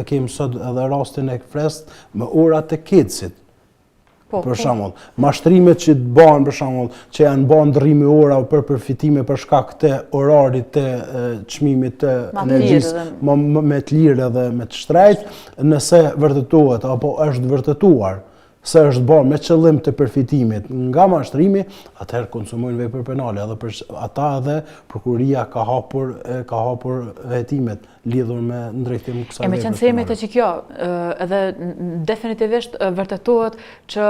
Kemi sot edhe rastin e frest me orat e kecit. Për shembull, mashtrimet që të bëhen për shembull, që janë bën ndrrimi ora për përfitime për shkak të orarit të çmimit të energjisë me të lirë dhe me të shtrejtë, nëse vërtetohet apo është vërtetuar se është bërë me qëllim të përfitimit nga mashtrimi, atëherë konsumojnë vepër penale, edhe për ata edhe prokuroria ka hapur hetimet lidhur me ndërtim kësaj vepre. Me qenë themi të që kjo, edhe definitivisht vërtetohet që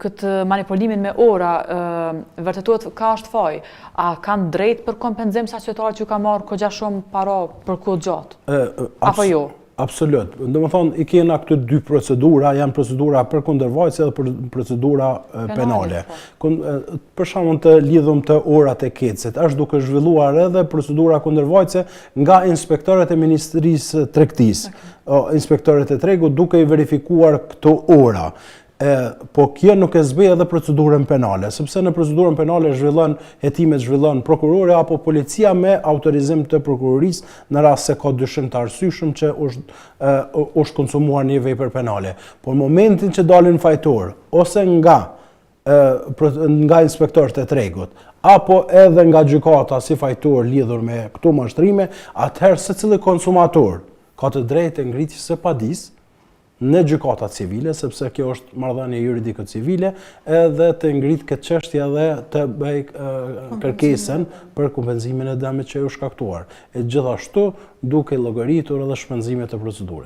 këtë manipulimin me ora vërtetohet ka është faj, a kanë drejt për kompenzim sa qytetarët që ka marrë kogja shumë para për kohë gjatë? Apo jo? Absolut. Do më thonë, i kena këtë dy procedura, janë procedura për kundërvajtëse dhe procedura penale. Për shembull të lidhur të orat e kecit, është duke zhvilluar edhe procedura kundërvajtëse nga inspektorët e Ministrisë Tregtisë, inspektorët e tregut duke i verifikuar këto ora. Po kjo nuk e zbej edhe procedurën penale, sepse në procedurën penale hetimet zhvillon prokurori apo policia me autorizim të prokurorisë në rast se ka dyshim të arsyeshëm që është konsumuar një vepër penale. Por në momentin që dalin fajtor ose nga inspektorët e tregut apo edhe nga gjykata si fajtor lidhur me këto mashtrime, atëherë secili konsumator ka të drejtë ngritjes së padisë në gjykata civile, sepse kjo është marrëdhënie juridike civile, edhe të ngrit këtë çështje dhe të bëj kërkesën për kompenzimin e dëmit që u shkaktuar. E gjithashtu duke llogaritur edhe shpenzimet e procedurës.